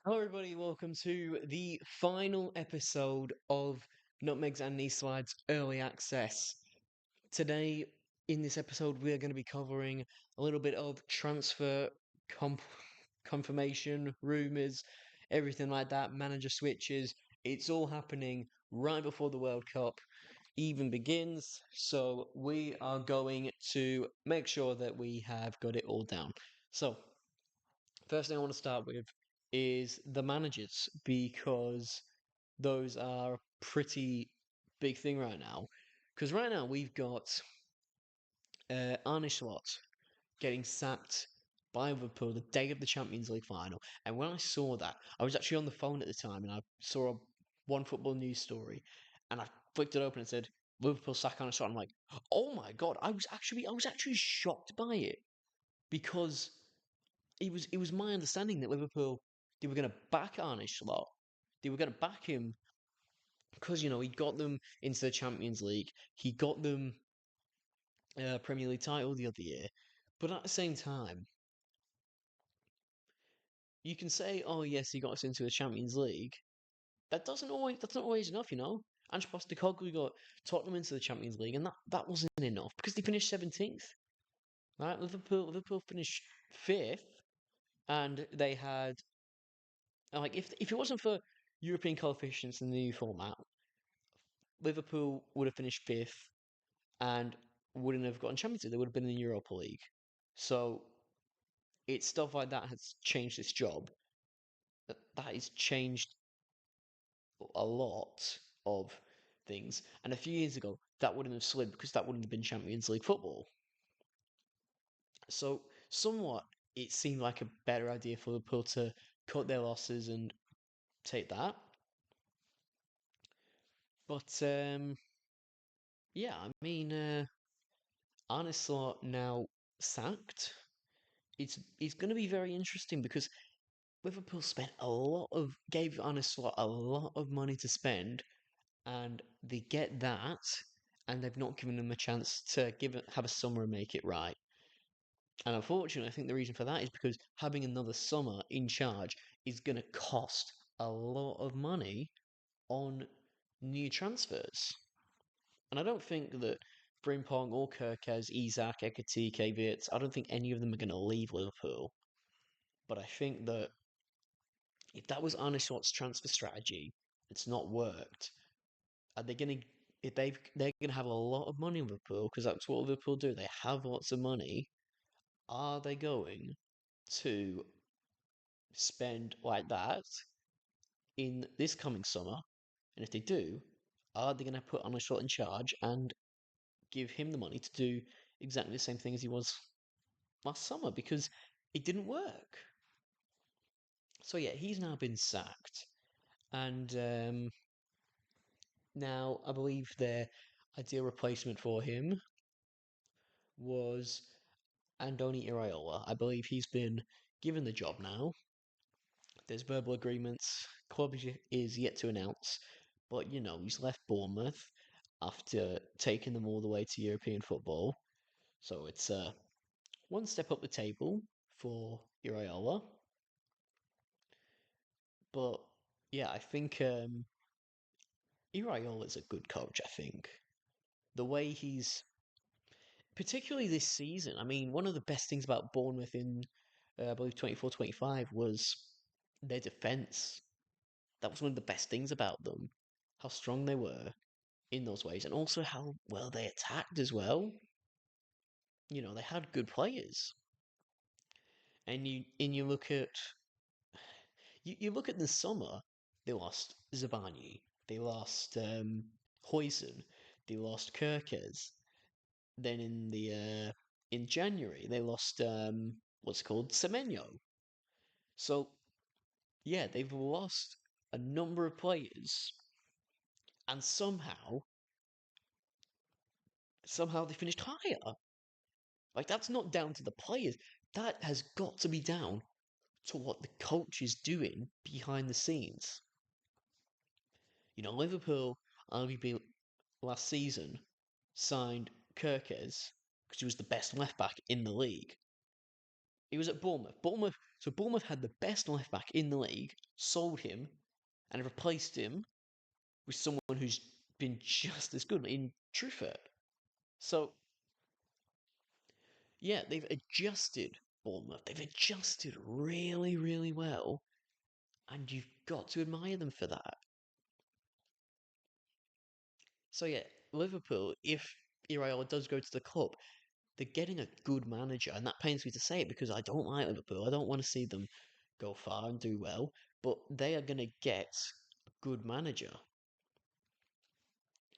Hello, everybody. Welcome to the final episode of Nutmegs and Knee Slides Early Access. Today, in this episode, we are going to be covering a little bit of transfer com- confirmation, rumours, everything like that, manager switches. It's all happening right before the World Cup even begins. So, we are going to make sure that we have got it all down. So, first thing I want to start with is the managers because those are a pretty big thing right now. Because right now we've got Arne Slot getting sacked by Liverpool the day of the Champions League final. And when I saw that, I was actually on the phone at the time and I saw a One Football news story and I flicked it open and said, Liverpool sack Arne Slot. I'm like, oh my god, I was actually shocked by it because it was my understanding that Liverpool they were going to back Arne Slot. They were going to back him because he got them into the Champions League. He got them Premier League title the other year. But at the same time, you can say, "Oh yes, he got us into the Champions League." That's not always enough, you know. Ange Postecoglou got Tottenham into the Champions League, and that wasn't enough because they finished 17th. Right, Liverpool finished fifth, and they had like if it wasn't for European coefficients in the new format, Liverpool would have finished fifth and wouldn't have gotten Champions League. They would have been in the Europa League. So it's stuff like that has changed this job. That has changed a lot of things. And a few years ago, that wouldn't have slid because that wouldn't have been Champions League football. So somewhat, it seemed like a better idea for Liverpool to cut their losses and take that. But yeah, I mean, Arne Slot now sacked. It's going to be very interesting because Liverpool spent gave Arne Slot a lot of money to spend, and they get that, and they've not given them a chance to have a summer and make it right. And unfortunately, I think the reason for that is because having another summer in charge is going to cost a lot of money on new transfers. And I don't think that Frimpong or Kirkez, Isak, Ekatike, Wirtz, I don't think any of them are going to leave Liverpool. But I think that if that was Arne Slot's transfer strategy, it's not worked. Are they going to? If they're going to have a lot of money in Liverpool because that's what Liverpool do. They have lots of money. Are they going to spend like that in this coming summer? And if they do, are they going to put Arne Slot in charge and give him the money to do exactly the same thing as he was last summer? Because it didn't work. So yeah, he's now been sacked, and now I believe their ideal replacement for him was Andoni Iraola. I believe he's been given the job now. There's verbal agreements. Club is yet to announce, but he's left Bournemouth after taking them all the way to European football. So it's one step up the table for Iraola. But yeah, I think Iraola is a good coach. I think the way he's particularly this season. I mean, one of the best things about Bournemouth in, I believe, 24-25 was their defence. That was one of the best things about them, how strong they were in those ways, and also how well they attacked as well. They had good players, and you look at you look at the summer. They lost Zabani, they lost Huijsen, they lost Kirkes. Then in January they lost what's it called Semenyo. So yeah, they've lost a number of players, and somehow they finished higher. Like that's not down to the players. That has got to be down to what the coach is doing behind the scenes. Liverpool arguably last season signed Kirkes because he was the best left back in the league. He was at Bournemouth. Bournemouth had the best left back in the league, sold him, and replaced him with someone who's been just as good in Truffert. So yeah, they've adjusted Bournemouth. They've adjusted really, really well, and you've got to admire them for that. So yeah, Liverpool, if Iraola does go to the club, they're getting a good manager, and that pains me to say it because I don't like Liverpool. I don't want to see them go far and do well, but they are going to get a good manager.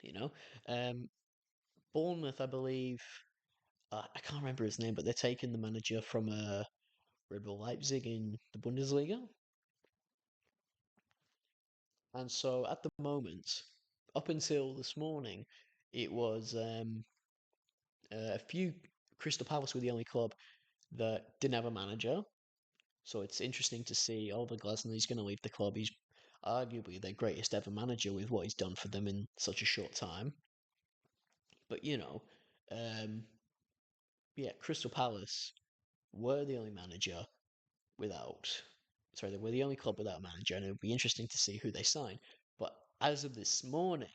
You know, um, Bournemouth, I believe. I can't remember his name, but they're taking the manager from Red Bull Leipzig in the Bundesliga. And so at the moment, up until this morning, it was a few. Crystal Palace were the only club that didn't have a manager. So it's interesting to see Oliver Glasner. He's going to leave the club. He's arguably their greatest ever manager with what he's done for them in such a short time. But um, yeah, Crystal Palace were the only manager without. Sorry, they were the only club without a manager, and it would be interesting to see who they sign. But as of this morning,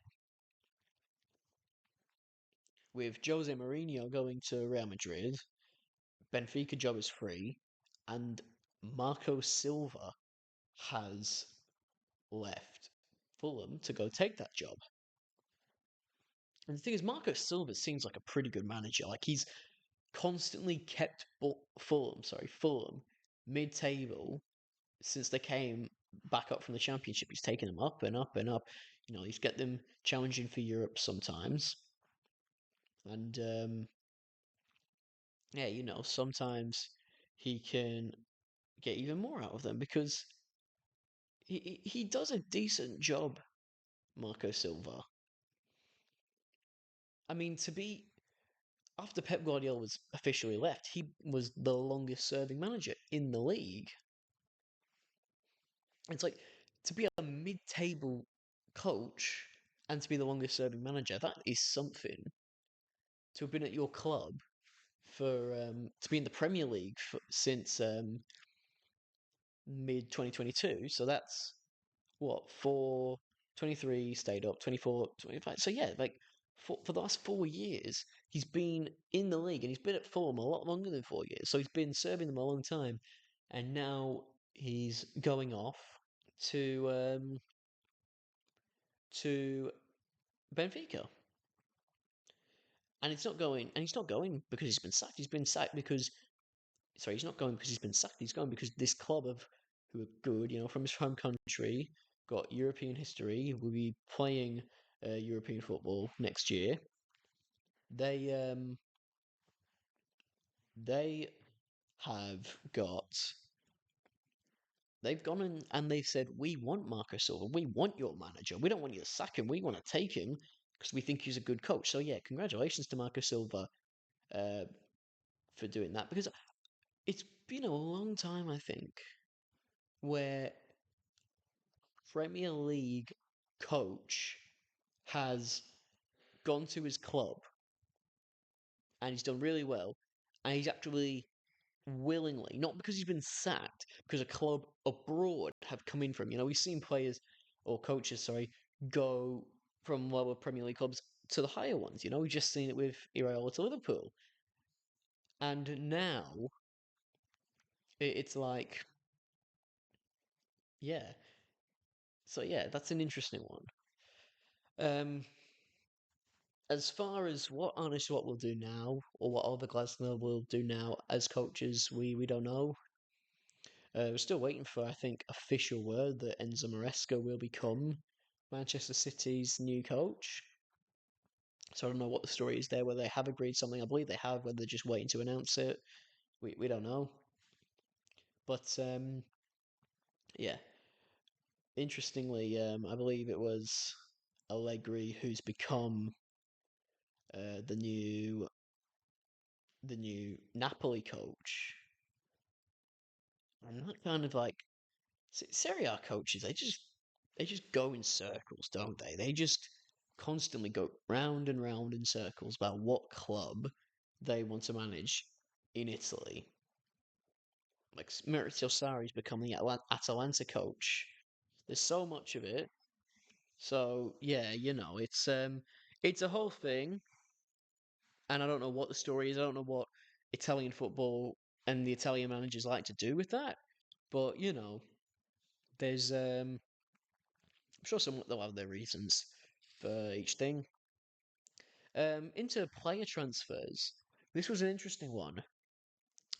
with Jose Mourinho going to Real Madrid, Benfica job is free, and Marco Silva has left Fulham to go take that job. And the thing is, Marco Silva seems like a pretty good manager. Like he's constantly kept Fulham mid-table since they came back up from the Championship. He's taken them up and up and up. He's got them challenging for Europe sometimes, and yeah, sometimes he can get even more out of them because he does a decent job, Marco Silva. I mean, to be after Pep Guardiola was officially left, he was the longest serving manager in the league. It's like to be a mid-table coach and to be the longest serving manager, that is something. To have been at your club for to be in the Premier League since mid 2022, so that's what 23 stayed up, 24, 25. So yeah, like for the last 4 years, he's been in the league and he's been at Fulham a lot longer than 4 years. So he's been serving them a long time, and now he's going off to to Benfica. And he's not going because he's been sacked. He's been sacked because he's not going because he's been sacked. He's going because this club of who are good, from his home country, got European history, will be playing European football next year. They they have got they've gone and they've said we want Marco Silva, we want your manager, we don't want you to sack him, we want to take him because we think he's a good coach. So yeah, congratulations to Marco Silva uh, for doing that because it's been a long time I think where Premier League coach has gone to his club and he's done really well, and he's actually willingly, not because he's been sacked, because a club abroad have come in for him. We've seen players or coaches, sorry, go from lower Premier League clubs to the higher ones. We've just seen it with Iraola to Liverpool, and now it's like, yeah. So yeah, that's an interesting one. Um, as far as what Arne Slot will do now, or what Oliver Glasner will do now as coaches, we don't know. We're still waiting for, I think, official word that Enzo Maresca will become Manchester City's new coach. So I don't know what the story is there, whether they have agreed something. I believe they have, whether they're just waiting to announce it. We don't know. But yeah, interestingly, I believe it was Allegri who's become the new Napoli coach. And that kind of like Serie A coaches, they just go in circles, don't they? They just constantly go round and round in circles about what club they want to manage in Italy. like Maurizio Sarri's becoming the Atalanta coach. There's so much of it. So yeah, it's a whole thing, and I don't know what the story is. I don't know what Italian football and the Italian managers like to do with that. But there's I'm sure some they'll have their reasons for each thing. Into player transfers, this was an interesting one.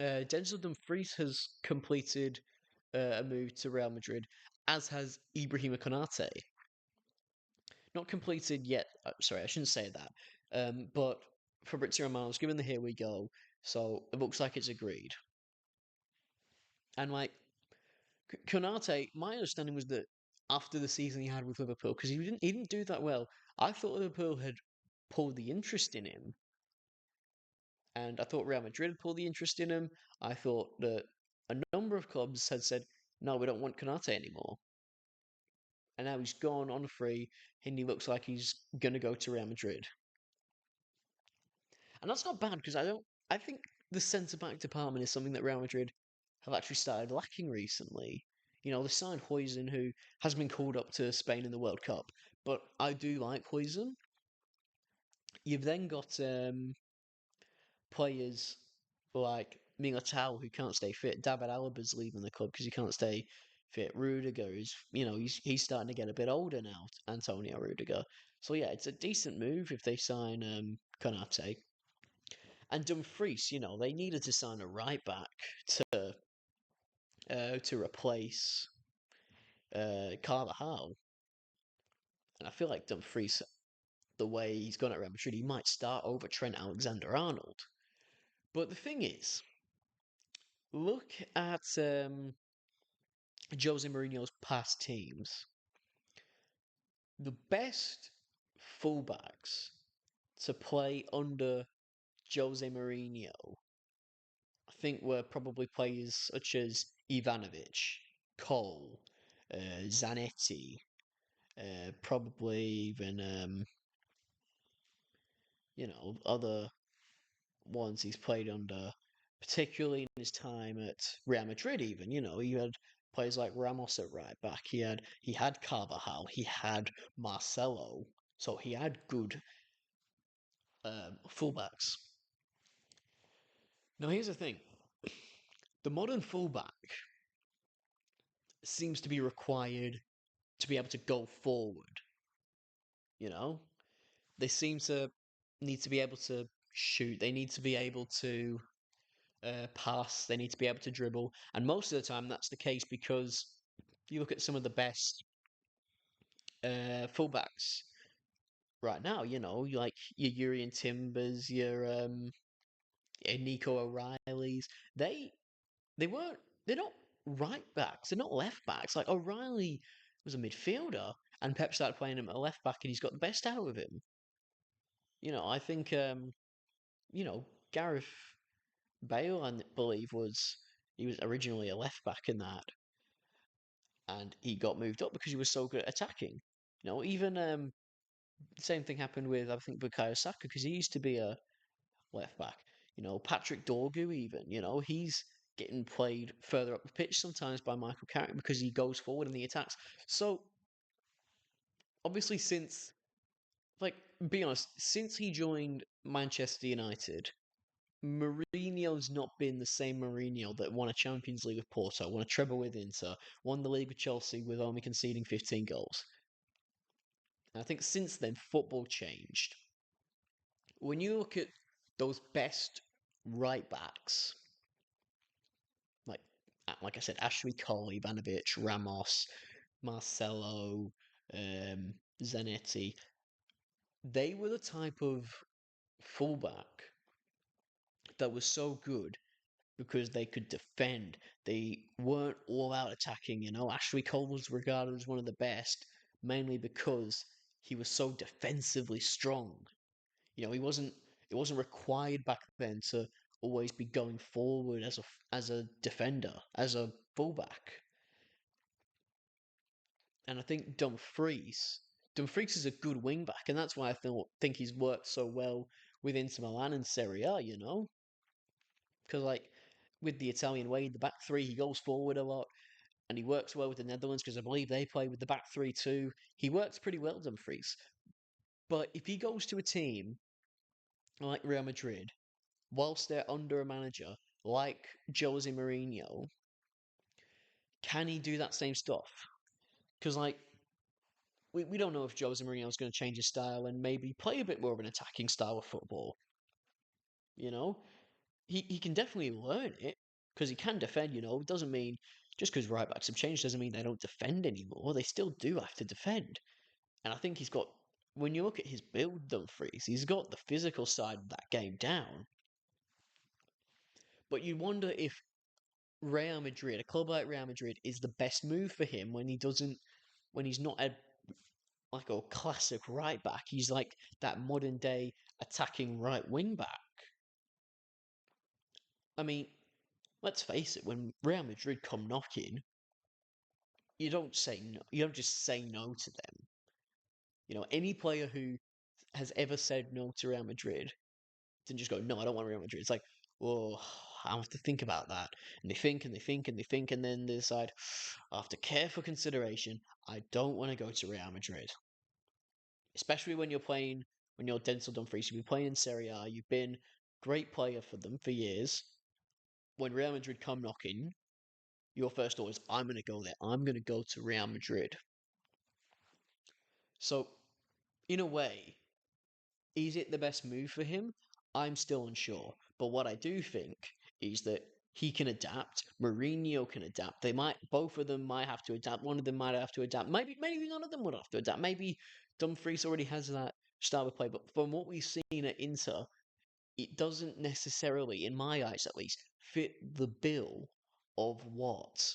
Denzel Dumfries has completed a move to Real Madrid, as has Ibrahima Konate. Not completed yet. Sorry, I shouldn't say that. But Fabrizio Romano's given the here we go, so it looks like it's agreed. And like Konate, my understanding was that after the season he had with Liverpool, because he didn't do that well. I thought Liverpool had pulled the interest in him, and I thought Real Madrid had pulled the interest in him. I thought that a number of clubs had said, "No, we don't want Konate anymore," and now he's gone on free, and he looks like he's gonna go to Real Madrid. And that's not bad because I don't. I think the centre back department is something that Real Madrid have actually started lacking recently. They signed Huijsen, who has been called up to Spain in the World Cup, but I do like Huijsen. You've then got players like Militao who can't stay fit. David Alaba's leaving the club because he can't stay fit. Rudiger is, he's starting to get a bit older now. Antonio Rudiger. So yeah, it's a decent move if they sign Konate. And Dumfries, they needed to sign a right back to replace Carvajal, and I feel like Dumfries, the way he's gone at Real Madrid, he might start over Trent Alexander-Arnold. But the thing is, look at Jose Mourinho's past teams. The best fullbacks to play under Jose Mourinho, I think, were probably players such as Ivanovic, Cole, Zanetti, probably even other ones he's played under, particularly in his time at Real Madrid. Even he had players like Ramos at right back. He had Carvajal. He had Marcelo. So he had good fullbacks. Now here's the thing: the modern fullback seems to be required to be able to go forward. You know, they seem to need to be able to shoot. They need to be able to pass. They need to be able to dribble. And most of the time, that's the case because you look at some of the best fullbacks right now. Like your Urian Timbers, your Nico O'Reillys. They they weren't. They're not right backs. They're not left backs. Like O'Reilly was a midfielder, and Pep started playing him at left back, and he's got the best out of him. I think Gareth Bale, I believe, he was originally a left back in that, and he got moved up because he was so good at attacking. Even the same thing happened with I think Bukayo Saka because he used to be a left back. Patrick Dorgu, even he's getting played further up the pitch sometimes by Michael Carrick because he goes forward in the attacks. So obviously, like be honest, since he joined Manchester United, Mourinho's not been the same Mourinho that won a Champions League with Porto, won a treble with Inter, won the league with Chelsea with only conceding 15 goals. And I think since then, football changed. When you look at those best right backs, like I said, Ashley Cole, Ivanovic, Ramos, Marcelo, Zanetti, they were the type of fullback that was so good because they could defend. They weren't all out attacking. Ashley Cole was regarded as one of the best, mainly because he was so defensively strong. He wasn't. It wasn't required back then to always be going forward as a defender, as a fullback. And I think Dumfries is a good wing back, and that's why I think he's worked so well with Inter Milan and Serie A. Because like with the Italian way, the back three, he goes forward a lot and he works well with the Netherlands because I believe they play with the back three too. He works pretty well, Dumfries. But if he goes to a team like Real Madrid, whilst they're under a manager like Jose Mourinho, can he do that same stuff? Because we don't know if Jose Mourinho is going to change his style and maybe play a bit more of an attacking style of football. You know, he can definitely learn it because he can defend. It doesn't mean just because right backs have changed doesn't mean they don't defend anymore. They still do have to defend, and I think he's got. When you look at his build, Dumfries, he's got the physical side of that game down. But you wonder if Real Madrid, a club like Real Madrid, is the best move for him when he's not a classic right back. He's like that modern day attacking right wing back. I mean, let's face it, when Real Madrid come knocking, you don't say no. You don't just say no to them. Any player who has ever said no to Real Madrid didn't just go, no, I don't want Real Madrid. It's like, oh, I have to think about that. And they think and they think and they think, and then they decide, after careful consideration, I don't want to go to Real Madrid. Especially when you're Denzel Dumfries, you've been playing in Serie A, you've been great player for them for years. When Real Madrid come knocking, your first thought is, I'm going to go there. I'm going to go to Real Madrid. So, in a way, is it the best move for him? I'm still unsure. But what I do think is that he can adapt. Mourinho can adapt. Both of them might have to adapt. One of them might have to adapt. Maybe none of them would have to adapt. Maybe Dumfries already has that style of play. But from what we've seen at Inter, it doesn't necessarily, in my eyes at least, fit the bill of what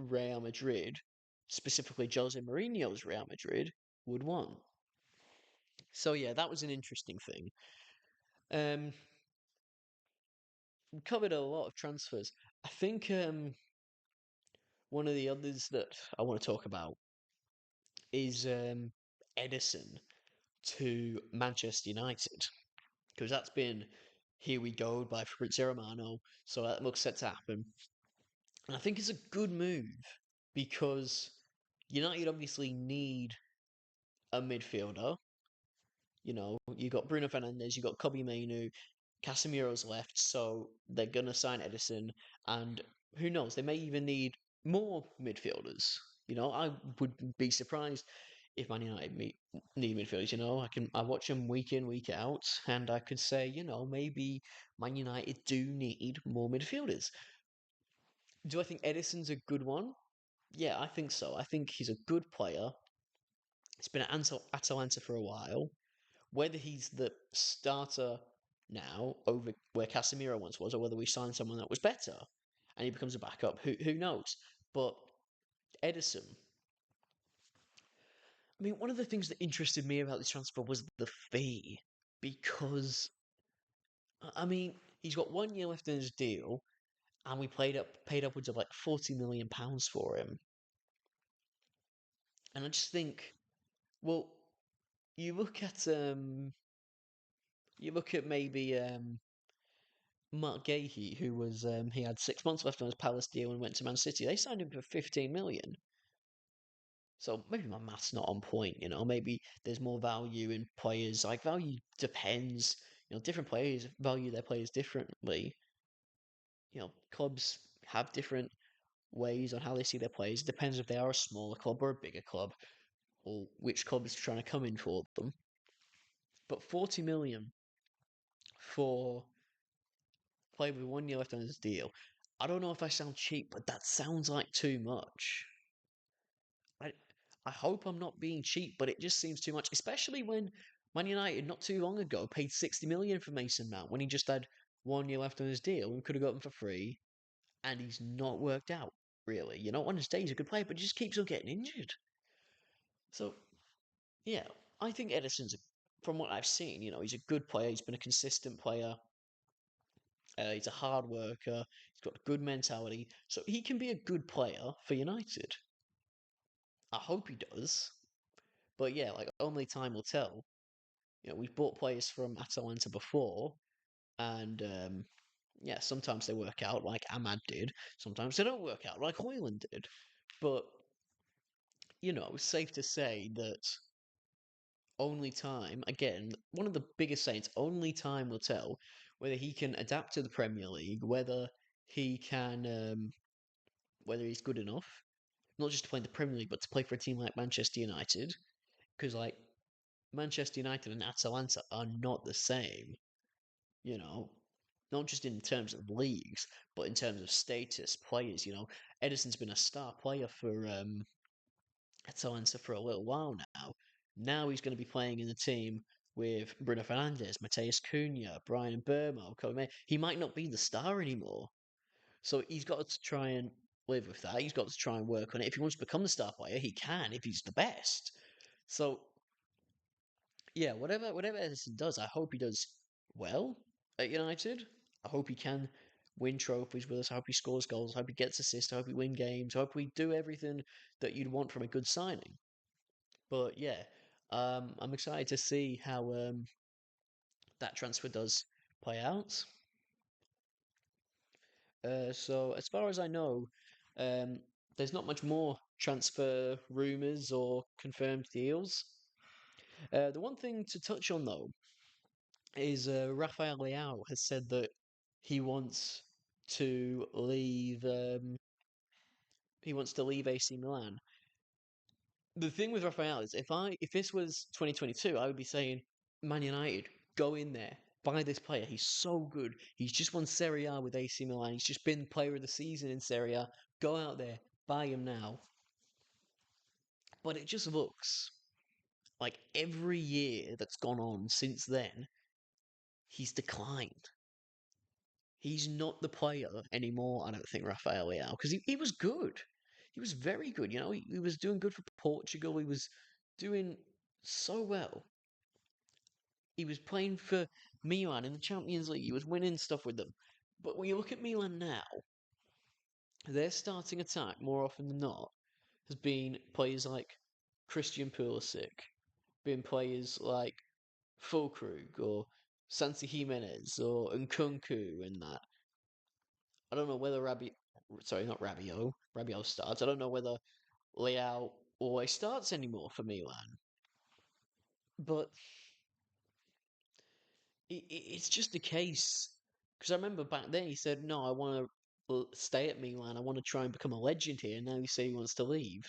Real Madrid, specifically Jose Mourinho's Real Madrid, would want. So yeah, that was an interesting thing. Um, we covered a lot of transfers. I think one of the others that I want to talk about is Ederson to Manchester United because that's been here we go by Fabrizio Romano. So that looks set to happen, and I think it's a good move because United obviously need a midfielder. You got Bruno Fernandes, you got Kobe Mainu, Casemiro's left, so they're gonna sign Edison, and who knows, they may even need more midfielders. I would be surprised if Man United need midfielders. I watch them week in, week out, and I could say, maybe Man United do need more midfielders. Do I think Edison's a good one? Yeah, I think so. I think he's a good player. He's been at Atalanta for a while. Whether he's the starter now over where Casemiro once was, or whether we sign someone that was better and he becomes a backup, who knows? But Edison, I mean, one of the things that interested me about this transfer was the fee, because I mean, he's got 1 year left in his deal, and we paid upwards of like £40 million for him, and I just think, well, you look at maybe Mark Gahey, who was he had 6 months left on his Palace deal and went to Man City. They signed him for 15 million. So maybe my math's not on point. Maybe there's more value in players. Like value depends. Different players value their players differently. Clubs have different ways on how they see their players. It depends if they are a smaller club or a bigger club, or which club is trying to come in for them. But 40 million for player with 1 year left on his deal. I don't know if I sound cheap, but that sounds like too much. I I hope I'm not being cheap, but it just seems too much, especially when Man United not too long ago paid 60 million for Mason Mount when he just had 1 year left on his deal and could have got him for free, and he's not worked out really. On his day he's a good player, but he just keeps on getting injured. So yeah, I think from what I've seen, he's a good player. He's been a consistent player. He's a hard worker. He's got a good mentality, so he can be a good player for United. I hope he does. But yeah, like only time will tell. We've bought players from Atalanta before, and Yeah, sometimes they work out like Ahmad did. Sometimes they don't work out like Hoyland did. But, it's safe to say that only time, again, one of the biggest sayings, only time will tell whether he can adapt to the Premier League, he can, whether he's good enough, not just to play in the Premier League, but to play for a team like Manchester United. Because, like, Manchester United and Atalanta are not the same, you know, not just in terms of leagues, but in terms of status, players. Ederson's been a star player for Atalanta for a little while now. Now he's going to be playing in the team with Bruno Fernandes, Mateus Cunha, Brian Burmo, Kobe. He might not be the star anymore. So he's got to try and live with that. He's got to try and work on it. If he wants to become the star player, he can if he's the best. So yeah, whatever Edison does, I hope he does well at United. I hope he can win trophies with us. I hope he scores goals. I hope he gets assists. I hope we win games. I hope we do everything that you'd want from a good signing. But yeah, I'm excited to see how that transfer does play out. So as far as I know, um, there's not much more transfer rumors or confirmed deals. The one thing to touch on though is Rafael Leao has said that he wants to leave. He wants to leave AC Milan. The thing with Rafael is, if this was 2022, I would be saying, Man United, go in there, buy this player. He's so good. He's just won Serie A with AC Milan. He's just been player of the season in Serie A. Go out there, buy him now. But it just looks like every year that's gone on since then, he's declined. He's not the player anymore, I don't think, Rafael Leao, because he was good. He was very good. He was doing good for Portugal. He was doing so well. He was playing for Milan in the Champions League. He was winning stuff with them. But when you look at Milan now, their starting attack, more often than not, has been players like Christian Pulisic, been players like Fulkrug or Santi Jimenez or Nkunku and that. I don't know whether sorry, not Rabiot starts. I don't know whether Leao always starts anymore for Milan. But it's just a case because I remember back then he said, "No, I want to stay at Milan. I want to try and become a legend here." And now he say he wants to leave.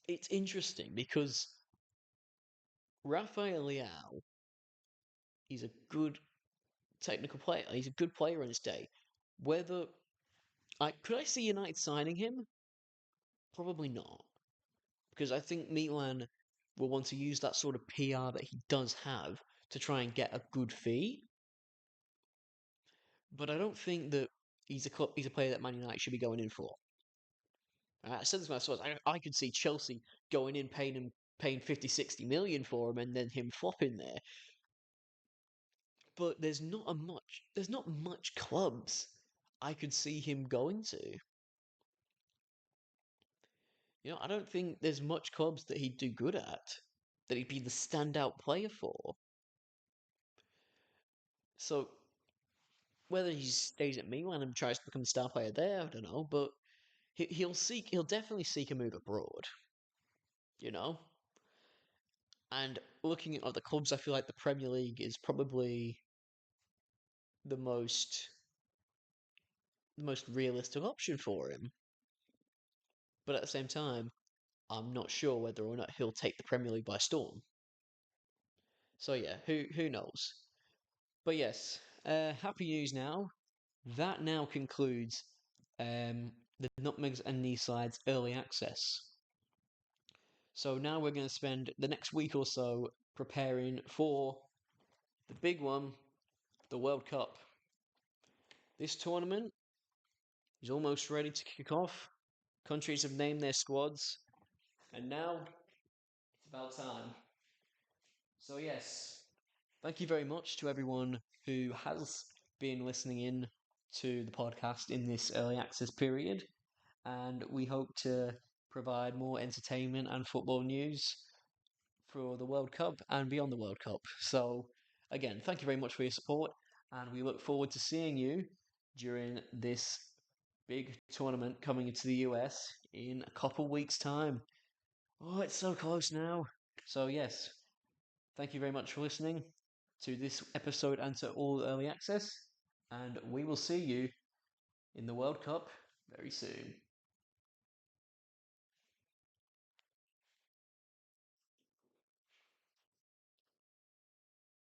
It's interesting because Rafael Leao is a good technical player. He's a good player on his day. Whether I could I see United signing him? Probably not, because I think Milan will want to use that sort of PR that he does have to try and get a good fee. But I don't think that he's a player that Man United should be going in for. I said this myself. I could see Chelsea going in, paying 50, 60 million for him, and then him flopping there. But There's not much clubs I could see him going to. I don't think there's much clubs that he'd do good at, that he'd be the standout player for. So whether he stays at Milan and tries to become the star player there, I don't know. But he'll definitely seek a move abroad. You know, and looking at other clubs, I feel like the Premier League is probably the most realistic option for him. But at the same time, I'm not sure whether or not he'll take the Premier League by storm. So yeah, who knows? But yes, happy news now. That now concludes the Nutmegs and Knee Slides early access. So now we're going to spend the next week or so preparing for the big one, the World Cup. This tournament is almost ready to kick off. Countries have named their squads, and now it's about time. So, yes, thank you very much to everyone who has been listening in to the podcast in this early access period, and we hope to provide more entertainment and football news for the World Cup and beyond the World Cup. So, again, thank you very much for your support, and we look forward to seeing you during this big tournament coming into the US in a couple weeks' time. Oh, it's so close now. So, yes, thank you very much for listening to this episode and to all early access. And we will see you in the World Cup very soon.